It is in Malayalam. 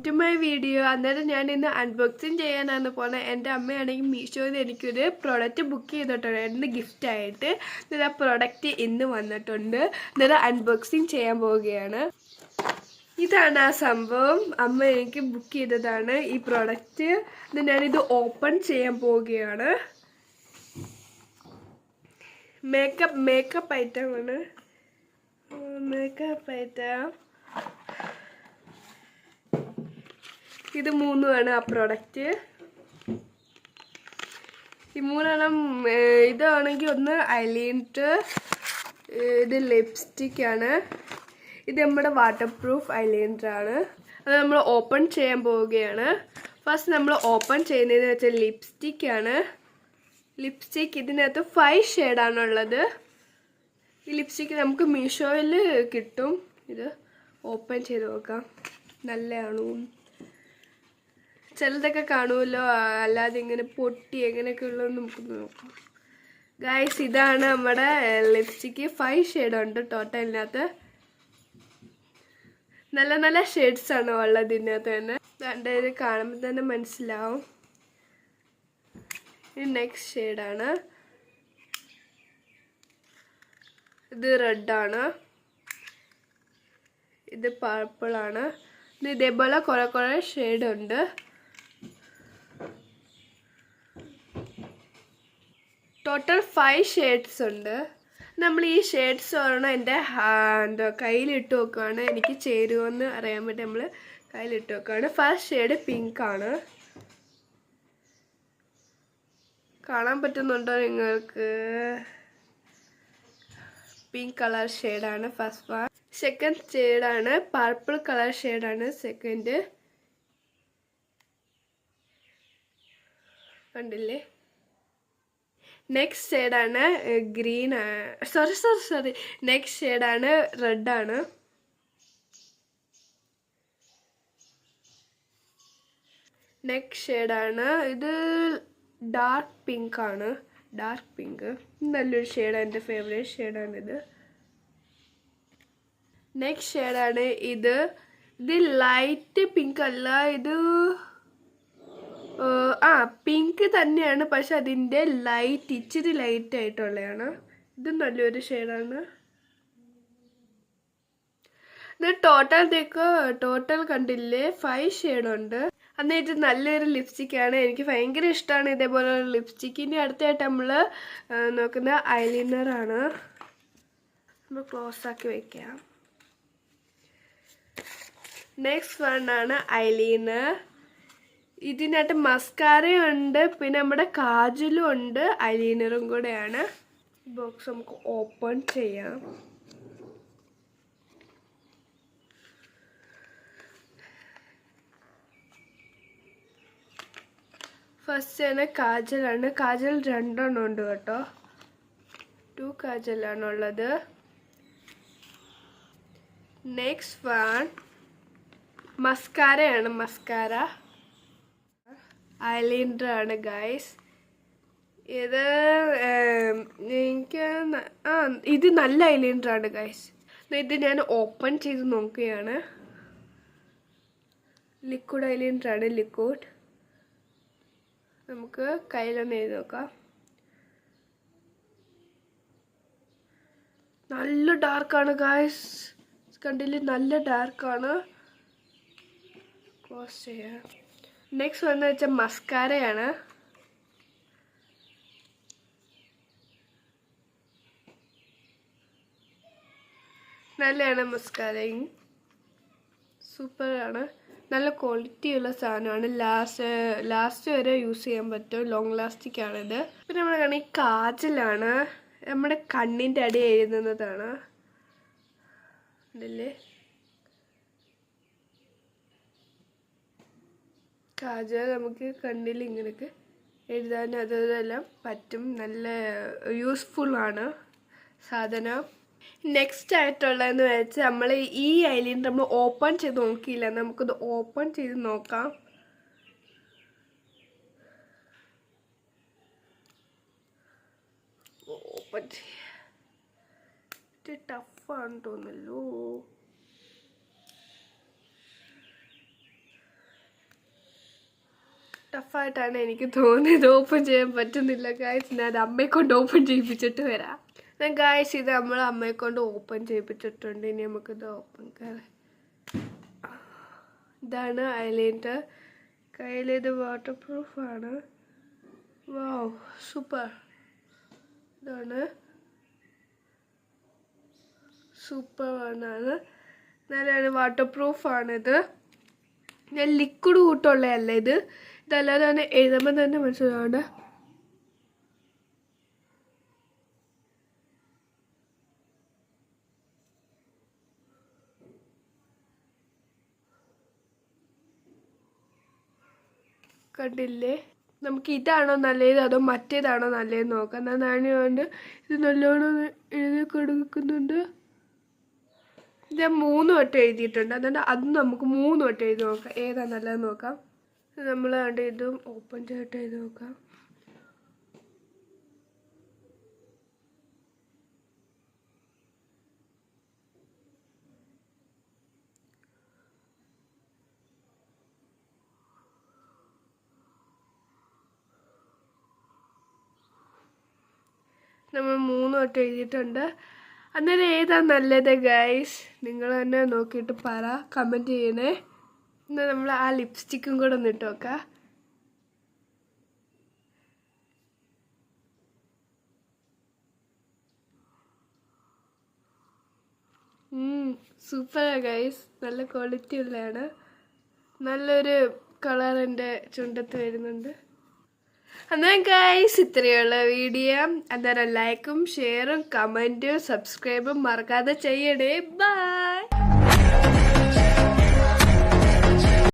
To my video. അന്നേരം ഞാൻ ഇന്ന് അൺബോക്സിങ് ചെയ്യാനാണ് പോകുന്നത്. എൻ്റെ അമ്മയാണെങ്കിൽ മീഷോയിൽ എനിക്കൊരു പ്രൊഡക്റ്റ് ബുക്ക് ചെയ്തിട്ടുണ്ടായിരുന്നു ഗിഫ്റ്റായിട്ട്. എന്നിട്ട് ആ പ്രൊഡക്റ്റ് ഇന്ന് വന്നിട്ടുണ്ട്. അന്നേരം അൺബോക്സിങ് ചെയ്യാൻ പോവുകയാണ്. ഇതാണ് ആ സംഭവം. അമ്മ എനിക്ക് ബുക്ക് ചെയ്തതാണ് ഈ പ്രൊഡക്റ്റ്. ഞാനിത് ഓപ്പൺ ചെയ്യാൻ പോവുകയാണ്. മേക്കപ്പ് ഐറ്റമാണ്. മേക്കപ്പ് ഐറ്റം ഇത് മൂന്നുമാണ് ആ പ്രൊഡക്റ്റ്. ഈ മൂന്നെണ്ണം ഇതാണെങ്കിൽ ഒന്ന് ഐലൈനർ, ഇത് ലിപ്സ്റ്റിക് ആണ്, ഇത് നമ്മുടെ വാട്ടർ പ്രൂഫ് ഐലൈനർ ആണ്. അത് നമ്മൾ ഓപ്പൺ ചെയ്യാൻ പോവുകയാണ്. ഫസ്റ്റ് നമ്മൾ ഓപ്പൺ ചെയ്യുന്നതെന്ന് വെച്ചാൽ ലിപ്സ്റ്റിക് ആണ്. ലിപ്സ്റ്റിക് ഇതിനകത്ത് 5 ഷെയ്ഡാണുള്ളത്. ഈ ലിപ്സ്റ്റിക്ക് നമുക്ക് മീഷോയിൽ കിട്ടും. ഇത് ഓപ്പൺ ചെയ്ത് നോക്കാം നല്ലതാണോ. ചിലതൊക്കെ കാണുമല്ലോ അല്ലാതെ ഇങ്ങനെ പൊട്ടി എങ്ങനെയൊക്കെ ഉള്ളത് നമുക്ക് നോക്കാം. ഗൈസ്, ഇതാണ് നമ്മുടെ ലിപ്സ്റ്റിക്ക്. 5 ഷെയ്ഡുണ്ട് ടോട്ടലിനകത്ത്. നല്ല നല്ല ഷെയ്ഡ്സ് ആണ് ഉള്ളത് ഇതിനകത്ത് തന്നെ. ഇത് കാണുമ്പോൾ തന്നെ മനസ്സിലാവും. ഇത് നെക്സ്റ്റ് ഷെയ്ഡാണ്. ഇത് റെഡാണ്, ഇത് പർപ്പിളാണ്. ഇത് ഇതേപോലെ കുറെ ഷെയ്ഡ് ഉണ്ട്. ടോട്ടൽ 5 ഷെയ്ഡ്സ് ഉണ്ട്. നമ്മൾ ഈ ഷെയ്ഡ്സ് ഒരെണ്ണം എൻ്റെ കയ്യിലിട്ട് വെക്കുകയാണ്. എനിക്ക് ചേരുമെന്ന് അറിയാൻ വേണ്ടി നമ്മൾ കയ്യിലിട്ട് വെക്കുകയാണ്. ഫസ്റ്റ് ഷെയ്ഡ് പിങ്ക് ആണ്. കാണാൻ പറ്റുന്നുണ്ടോ നിങ്ങൾക്ക്? പിങ്ക് കളർ ഷെയ്ഡാണ് ഫസ്റ്റ് വൺ. സെക്കൻഡ് ഷെയ്ഡാണ് പർപ്പിൾ കളർ ഷെയ്ഡാണ് സെക്കൻഡ്. കണ്ടില്ലേ? നെക്സ്റ്റ് ഷെയ്ഡാണ് ഗ്രീൻ. സോറി നെക്സ്റ്റ് ഷെയ്ഡാണ് റെഡാണ്. നെക്സ്റ്റ് ഷെയ്ഡാണ് ഇത് ഡാർക്ക് പിങ്ക് ആണ്. ഡാർക്ക് പിങ്ക് നല്ലൊരു ഷെയ്ഡാണ്, എൻ്റെ ഫേവറേറ്റ് ഷെയ്ഡാണിത്. നെക്സ്റ്റ് ഷെയ്ഡാണ് ഇത്. ഇത് ലൈറ്റ് പിങ്ക് അല്ല, ഇത് പിങ്ക് തന്നെയാണ്, പക്ഷെ അതിൻ്റെ ലൈറ്റ് ഇച്ചിരി ലൈറ്റ് ആയിട്ടുള്ളതാണ്. ഇത് നല്ലൊരു ഷെയ്ഡാണ്. ഇത് ടോട്ടൽ കണ്ടില്ലേ 5 ഷെയ്ഡുണ്ട്. എന്നാൽ ഇത് നല്ലൊരു ലിപ്സ്റ്റിക്കാണ്. എനിക്ക് ഭയങ്കര ഇഷ്ടമാണ് ഇതേപോലെയുള്ള ലിപ്സ്റ്റിക്കിൻ്റെ. അടുത്തായിട്ട് നമ്മൾ നോക്കുന്ന ഐലൈനറാണ്. നമ്മൾ ക്ലോസ് ആക്കി വയ്ക്കാം. നെക്സ്റ്റ് വണ്ണാണ് ഐലൈനർ. ഇതിനകത്ത് മസ്കാരയുണ്ട്, പിന്നെ നമ്മുടെ കാജലും ഉണ്ട്, ഐലൈനറും കൂടെയാണ്. ബോക്സ് നമുക്ക് ഓപ്പൺ ചെയ്യാം. ഫസ്റ്റ് ആണ് കാജലാണ്. കാജൽ 2 എണ്ണം ഉണ്ട് കേട്ടോ. 2 കാജലാണുള്ളത്. നെക്സ്റ്റ് വൺ മസ്കാരയാണ്. മസ്കാര ഐലൈനർ ആണ് ഗൈസ്. ഇത് എനിക്ക് ഇത് നല്ല ഐലൈനർ ആണ് ഗൈസ്. ഇത് ഞാൻ ഓപ്പൺ ചെയ്ത് നോക്കുകയാണ്. ലിക്വിഡ് ഐലൈനർ ആണ്, ലിക്വിഡ്. നമുക്ക് കയ്യിലൊന്ന് എഴുതി നോക്കാം. നല്ല ഡാർക്കാണ് ഗൈസ്, കണ്ടില്ലേ? നല്ല ഡാർക്കാണ്. ക്ലോസ് ചെയ്യാം. നെക്സ്റ്റ് വന്ന് വെച്ചാൽ മസ്കാരയാണ്. നല്ലതാണ് മസ്കാരയും, സൂപ്പറാണ്. നല്ല ക്വാളിറ്റിയുള്ള സാധനമാണ്. ലാസ്റ്റ് വരെ യൂസ് ചെയ്യാൻ പറ്റും. ലോങ് ലാസ്റ്റിക് ആണിത്. പിന്നെ നമ്മൾ കാണുന്ന ഈ കാജലാണ്. നമ്മുടെ കണ്ണിൻ്റെ അടി എഴുതുന്നതാണ്. അതല്ലേ കാജൽ നമുക്ക് കണ്ണിൽ ഇങ്ങനെയൊക്കെ എഴുതാൻ അതെല്ലാം പറ്റും. നല്ല യൂസ്ഫുൾ ആണ് സാധനം. നെക്സ്റ്റ് ആയിട്ടുള്ളതെന്ന് വെച്ചാൽ നമ്മൾ ഈ ഐലൈനർ നമ്മൾ ഓപ്പൺ ചെയ്ത് നോക്കിയില്ല. നമുക്കത് ഓപ്പൺ ചെയ്ത് നോക്കാം. ഓപ്പൺ ചെയ്യാൻ ടഫാണ് തോന്നല്ലോ. ടഫായിട്ടാണ് എനിക്ക് തോന്നിയത്. ഓപ്പൺ ചെയ്യാൻ പറ്റുന്നില്ല ഗായ്സ്. ഞാൻ അത് അമ്മയെ കൊണ്ട് ഓപ്പൺ ചെയ്യിപ്പിച്ചിട്ട് വരാം. ഞാൻ ഗായ്സ് ഇത് നമ്മൾ അമ്മയെ കൊണ്ട് ഓപ്പൺ ചെയ്യിപ്പിച്ചിട്ടുണ്ട്. ഇനി നമുക്കിത് ഓപ്പൺ ചെയ്യാം. ഇതാണ് ഐലൈനർ. കയ്യിലിത് വാട്ടർ പ്രൂഫാണ്. Wow super. ഇതാണ് സൂപ്പർ ആണ്. നല്ലതാണ്, വാട്ടർ പ്രൂഫാണിത്. ഞാൻ ലിക്വിഡ് കൂട്ടുള്ളതല്ല ഇത്. ഇതല്ലാതെ തന്നെ എഴുതുമ്പോൾ തന്നെ മനസ്സിലാവുന്നുണ്ട്. കണ്ടില്ലേ? നമുക്ക് ഇതാണോ നല്ലത് അതോ മറ്റേതാണോ നല്ലതെന്ന് നോക്കാം. ഞാൻ നാണയമുണ്ട് ഇത് നല്ലോണം എഴുതി കൊടുക്കുന്നുണ്ട്. ഞാൻ 3 വട്ടം എഴുതിയിട്ടുണ്ട്. അതുകൊണ്ട് അത് നമുക്ക് 3 വട്ടം എഴുതി നോക്കാം ഏതാ നല്ലതെന്ന് നോക്കാം. നമ്മൾ കണ്ട് ഇതും ഓപ്പൺ ചെയ്തിട്ട് എഴുതി നോക്കാം. നമ്മൾ 3 വട്ടം എഴുതിയിട്ടുണ്ട്. അന്നേരം ഏതാ നല്ലത് ഗൈസ്? നിങ്ങൾ തന്നെ നോക്കിയിട്ട് പറ, കമൻറ്റ് ചെയ്യണേ. എന്നാൽ നമ്മൾ ആ ലിപ്സ്റ്റിക്കും കൂടെ ഒന്ന് ഇട്ട് നോക്കാം. സൂപ്പറാണ് ഗൈസ്. നല്ല ക്വാളിറ്റി ഉള്ളതാണ്. നല്ലൊരു കളർ എൻ്റെ ചുണ്ടത്ത് വരുന്നുണ്ട്. അന്നേരം ഗൈസ് ഇത്രയുള്ള വീഡിയോ. അന്നേരം ലൈക്കും ഷെയറും കമൻറ്റും സബ്സ്ക്രൈബും മറക്കാതെ ചെയ്യണേ. ബൈ.